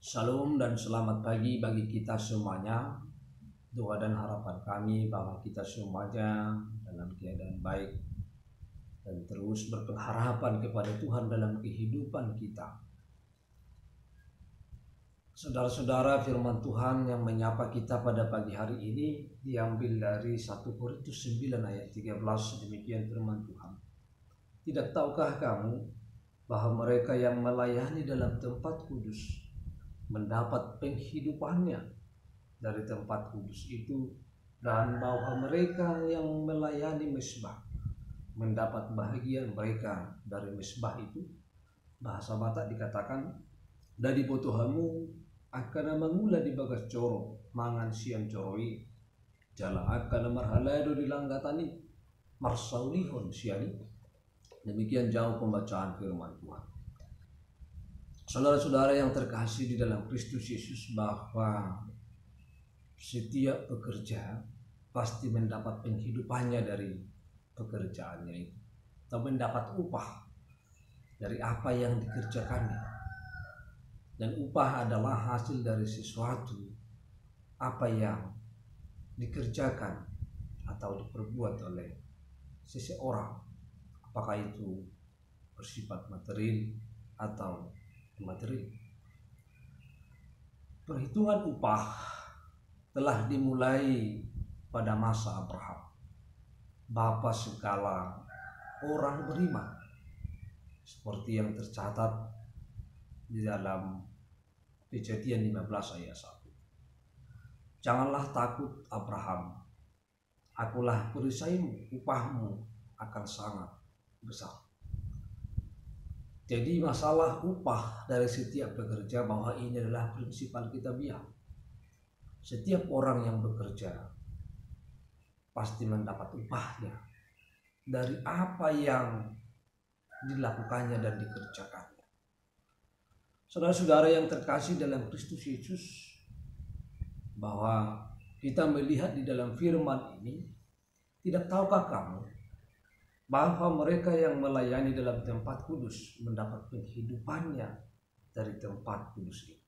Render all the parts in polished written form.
Shalom dan selamat pagi bagi kita semuanya. Doa dan harapan kami bahwa kita semuanya dalam keadaan baik dan terus berpengharapan kepada Tuhan dalam kehidupan kita. Saudara-saudara, firman Tuhan yang menyapa kita pada pagi hari ini diambil dari 1 Korintus 9 ayat 13. Demikian firman Tuhan. Tidak tahukah kamu bahwa mereka yang melayani dalam tempat kudus mendapat penghidupannya dari tempat kudus itu, dan bahwa mereka yang melayani mesbah mendapat bahagian mereka dari mesbah itu. Bahasa Batak dikatakan, dari potohamu akan mangula di bagas coro mangan siang coroi jala akan marhalado dilanggatani marsaulihon siani. Demikian jauh pembacaan firman Tuhan. Saudara-saudara yang terkasih di dalam Kristus Yesus, bahwa setiap pekerja pasti mendapat penghidupannya dari pekerjaannya itu, atau mendapat upah dari apa yang dikerjakannya. Dan upah adalah hasil dari sesuatu apa yang dikerjakan atau diperbuat oleh seseorang, apakah itu bersifat material atau materi. Perhitungan upah telah dimulai pada masa Abraham, bapa segala orang beriman, seperti yang tercatat di dalam Kejadian 15 ayat 1. Janganlah takut Abraham, akulah perisaimu, upahmu akan sangat besar. Jadi masalah upah dari setiap pekerja, bahwa ini adalah prinsip Alkitabiah. Setiap orang yang bekerja pasti mendapat upahnya dari apa yang dilakukannya dan dikerjakannya. Saudara-saudara yang terkasih dalam Kristus Yesus, bahwa kita melihat di dalam firman ini, tidak tahukah kamu bahwa mereka yang melayani dalam tempat kudus mendapat penghidupannya dari tempat kudus ini.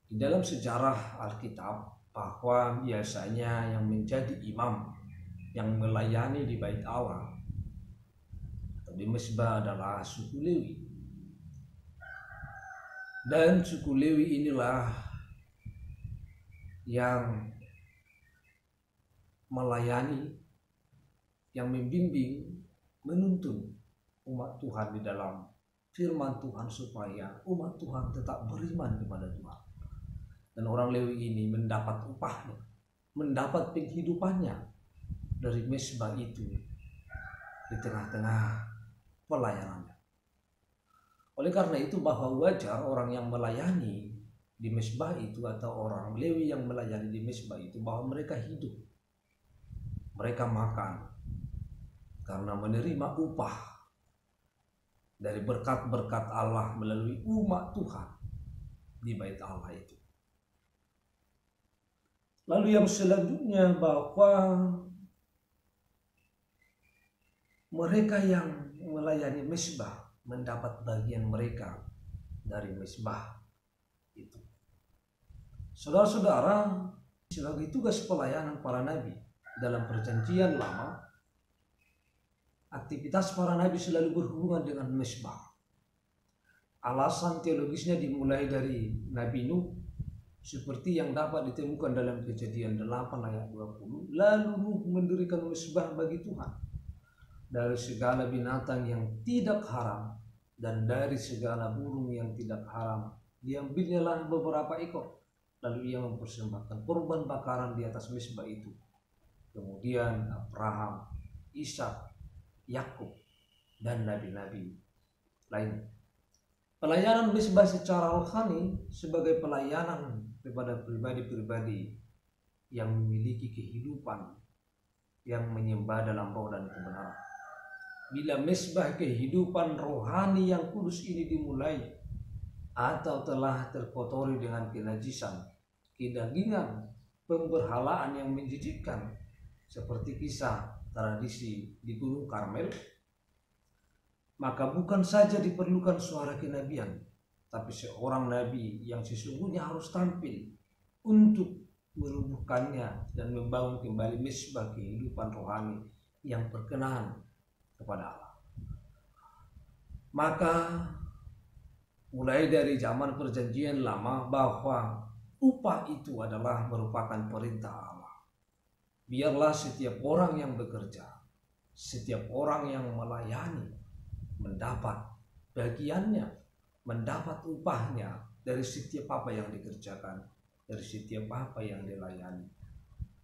Di dalam sejarah Alkitab, bahwa biasanya yang menjadi imam yang melayani di bait Allah atau di mesbah adalah suku Lewi. Dan suku Lewi inilah yang melayani, yang membimbing, menuntun umat Tuhan di dalam firman Tuhan, supaya umat Tuhan tetap beriman kepada Tuhan. Dan orang Lewi ini mendapat upahnya, mendapat penghidupannya dari mesbah itu di tengah-tengah pelayanannya. Oleh karena itu, bahwa wajar orang yang melayani di mesbah itu, atau orang Lewi yang melayani di mesbah itu, bahwa mereka hidup, mereka makan, karena menerima upah dari berkat-berkat Allah melalui umat Tuhan di bait Allah itu. Lalu yang selanjutnya, bahwa mereka yang melayani mesbah mendapat bagian mereka dari mesbah itu. Saudara-saudara, sebagai tugas pelayanan para nabi dalam Perjanjian Lama, aktivitas para nabi selalu berhubungan dengan mesbah. Alasan teologisnya dimulai dari Nabi Nuh, seperti yang dapat ditemukan dalam Kejadian 8 ayat 20. Lalu Nuh mendirikan mesbah bagi Tuhan dari segala binatang yang tidak haram dan dari segala burung yang tidak haram. Diambilnyalah beberapa ekor, lalu ia mempersembahkan korban bakaran di atas mesbah itu. Kemudian Abraham, Ishak, Yakub, dan nabi-nabi lain. Pelayanan mesbah secara rohani sebagai pelayanan kepada pribadi-pribadi yang memiliki kehidupan yang menyembah dalam roh dan kebenaran. Bila mesbah kehidupan rohani yang kudus ini dimulai atau telah terkotori dengan kenajisan, kedagingan, pemberhalaan yang menjijikkan, seperti kisah tradisi di Gunung Karmel, maka bukan saja diperlukan suara kenabian, tapi seorang nabi yang sesungguhnya harus tampil untuk merubuhkannya dan membangun kembali misbah kehidupan rohani yang berkenan kepada Allah. Maka mulai dari zaman perjanjian lama bahwa upah itu adalah merupakan perintah Allah. Biarlah setiap orang yang bekerja, setiap orang yang melayani mendapat bagiannya, mendapat upahnya dari setiap apa yang dikerjakan, dari setiap apa yang dilayani.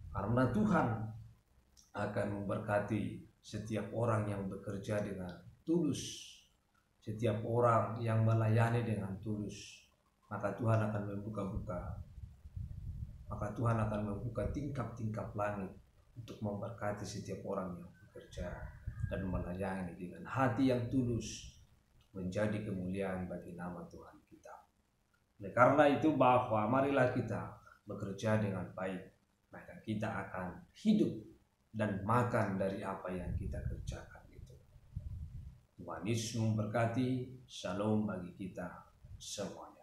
Karena Tuhan akan memberkati setiap orang yang bekerja dengan tulus, setiap orang yang melayani dengan tulus. Maka Tuhan akan membuka tingkap-tingkap langit untuk memberkati setiap orang yang bekerja dan melayani dengan hati yang tulus, menjadi kemuliaan bagi nama Tuhan kita. Oleh karena itu bahwa marilah kita bekerja dengan baik, maka kita akan hidup dan makan dari apa yang kita kerjakan itu. Tuhan Yesus memberkati. Shalom bagi kita semuanya.